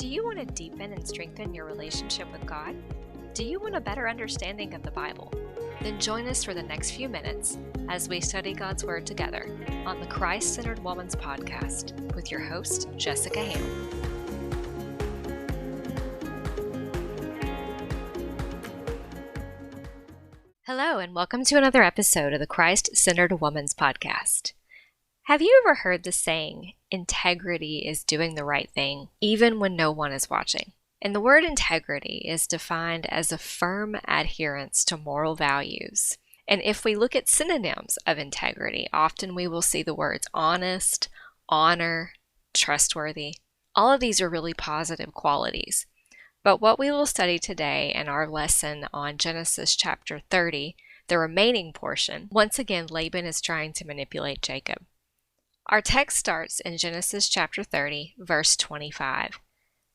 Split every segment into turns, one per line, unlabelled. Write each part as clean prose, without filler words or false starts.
you want to deepen and strengthen your relationship with God? Do you want a better understanding of the Bible? Then join us for the next few minutes as we study God's Word together on the Christ-Centered Woman's Podcast with your host, Jessica Ham. Hello, and welcome to another episode of the Christ-Centered Woman's Podcast. Have you ever heard the saying, integrity is doing the right thing, even when no one is watching? And the word integrity is defined as a firm adherence to moral values. And if we look at synonyms of integrity, often we will see the words honest, honor, trustworthy. All of these are really positive qualities. But what we will study today in our lesson on Genesis chapter 30, the remaining portion, once again, Laban is trying to manipulate Jacob. Our text starts in Genesis chapter 30, verse 25.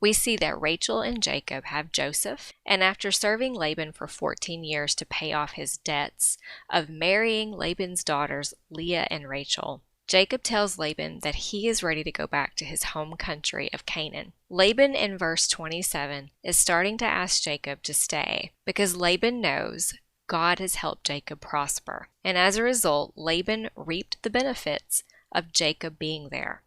We see that Rachel and Jacob have Joseph, and after serving Laban for 14 years to pay off his debts of marrying Laban's daughters Leah and Rachel, Jacob tells Laban that he is ready to go back to his home country of Canaan. Laban in verse 27 is starting to ask Jacob to stay because Laban knows God has helped Jacob prosper, and as a result, Laban reaped the benefits of Jacob being there.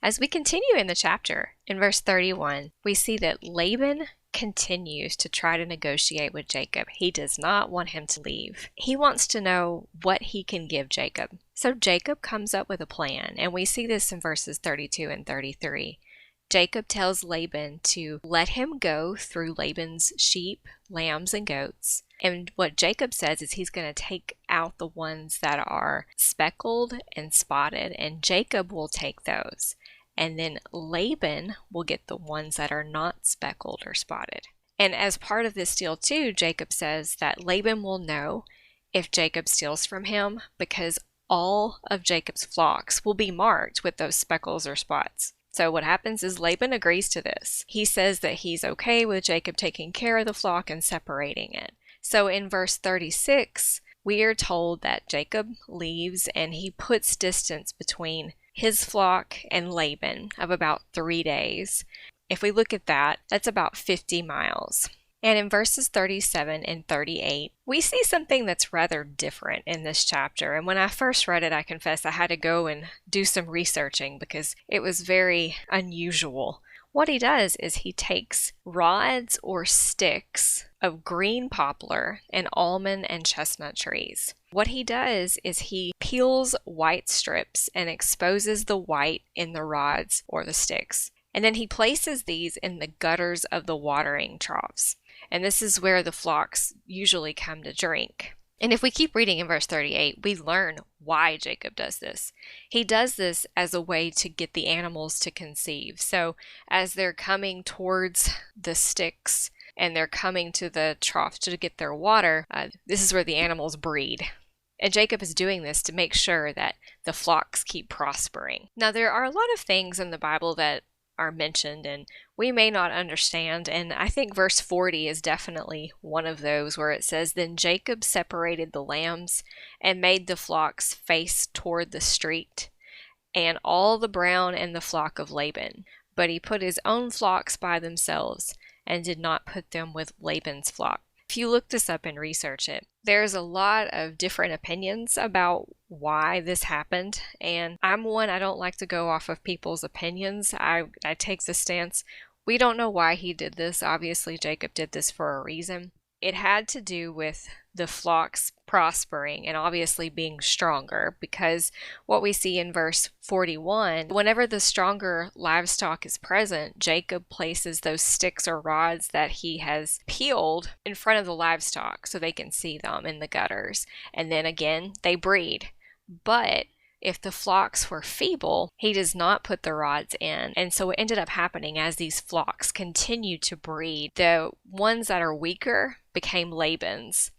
As we continue in the chapter, in verse 31, we see that Laban continues to try to negotiate with Jacob. He does not want him to leave. He wants to know what he can give Jacob. So Jacob comes up with a plan, and we see this in verses 32 and 33. Jacob tells Laban to let him go through Laban's sheep, lambs, and goats. And what Jacob says is he's going to take out the ones that are speckled and spotted, and Jacob will take those. And then Laban will get the ones that are not speckled or spotted. And as part of this deal too, Jacob says that Laban will know if Jacob steals from him because all of Jacob's flocks will be marked with those speckles or spots. So what happens is Laban agrees to this. He says that he's okay with Jacob taking care of the flock and separating it. So in verse 36, we are told that Jacob leaves and he puts distance between his flock and Laban of about 3 days. If we look at that, that's about 50 miles. And in verses 37 and 38, we see something that's rather different in this chapter. And when I first read it, I confess I had to go and do some researching because it was very unusual. What he does is he takes rods or sticks of green poplar and almond and chestnut trees. What he does is he peels white strips and exposes the white in the rods or the sticks. And then he places these in the gutters of the watering troughs. And this is where the flocks usually come to drink. And if we keep reading in verse 38, we learn why Jacob does this. He does this as a way to get the animals to conceive. So as they're coming towards the sticks and they're coming to the trough to get their water, this is where the animals breed. And Jacob is doing this to make sure that the flocks keep prospering. Now, there are a lot of things in the Bible that are mentioned and we may not understand, and I think verse 40 is definitely one of those where it says, "Then Jacob separated the lambs and made the flocks face toward the street, and all the brown and the flock of Laban. But he put his own flocks by themselves and did not put them with Laban's flock." If you look this up and research it, there's a lot of different opinions about why this happened. And I'm one, I don't like to go off of people's opinions. I take the stance, we don't know why he did this. Obviously, Jacob did this for a reason. It had to do with the flocks prospering and obviously being stronger, because what we see in verse 41, whenever the stronger livestock is present, Jacob places those sticks or rods that he has peeled in front of the livestock so they can see them in the gutters. And then again, they breed. But if the flocks were feeble, he does not put the rods in. And so what ended up happening as these flocks continued to breed, the ones that are weaker became Laban's,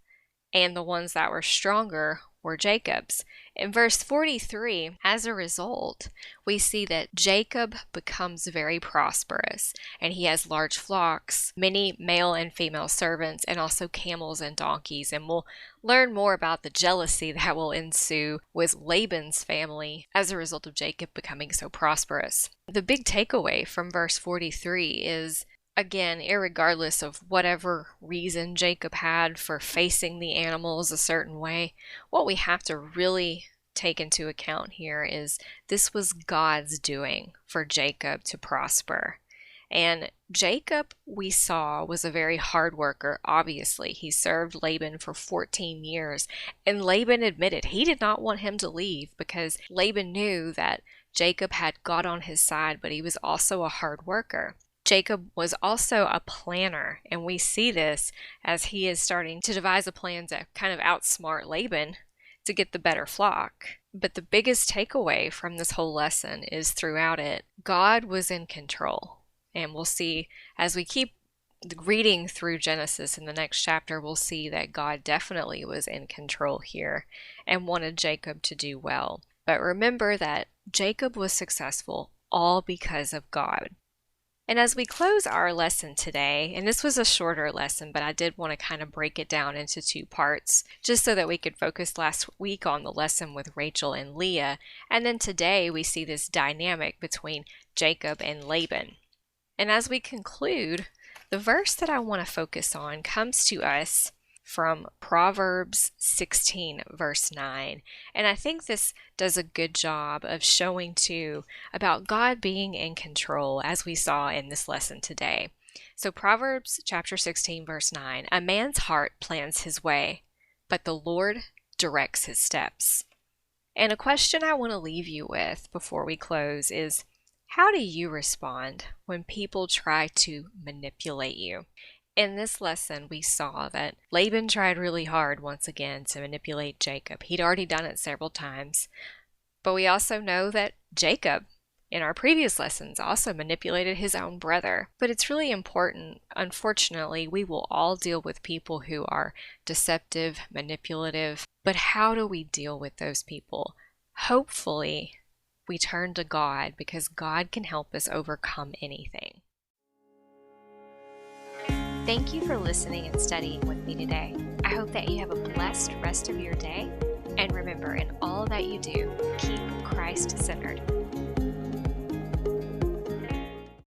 and the ones that were stronger were Jacob's. In verse 43, as a result, we see that Jacob becomes very prosperous, and he has large flocks, many male and female servants, and also camels and donkeys. And we'll learn more about the jealousy that will ensue with Laban's family as a result of Jacob becoming so prosperous. The big takeaway from verse 43 is, again, irregardless of whatever reason Jacob had for facing the animals a certain way, what we have to really take into account here is this was God's doing for Jacob to prosper. And Jacob, we saw, was a very hard worker. Obviously, he served Laban for 14 years, and Laban admitted he did not want him to leave because Laban knew that Jacob had God on his side, but he was also a hard worker. Jacob was also a planner, and we see this as he is starting to devise a plan to kind of outsmart Laban to get the better flock. But the biggest takeaway from this whole lesson is throughout it, God was in control. And we'll see as we keep reading through Genesis in the next chapter, we'll see that God definitely was in control here and wanted Jacob to do well. But remember that Jacob was successful all because of God. And as we close our lesson today, and this was a shorter lesson, but I did want to kind of break it down into two parts, just so that we could focus last week on the lesson with Rachel and Leah. And then today we see this dynamic between Jacob and Laban. And as we conclude, the verse that I want to focus on comes to us from Proverbs 16, verse 9. And I think this does a good job of showing too about God being in control, as we saw in this lesson today. So Proverbs chapter 16, verse 9, a man's heart plans his way, but the Lord directs his steps. And a question I want to leave you with before we close is, how do you respond when people try to manipulate you? In this lesson, we saw that Laban tried really hard once again to manipulate Jacob. He'd already done it several times. But we also know that Jacob, in our previous lessons, also manipulated his own brother. But it's really important. Unfortunately, we will all deal with people who are deceptive, manipulative. But how do we deal with those people? Hopefully, we turn to God because God can help us overcome anything. Thank you for listening and studying with me today. I hope that you have a blessed rest of your day. And remember, in all that you do, keep Christ-centered.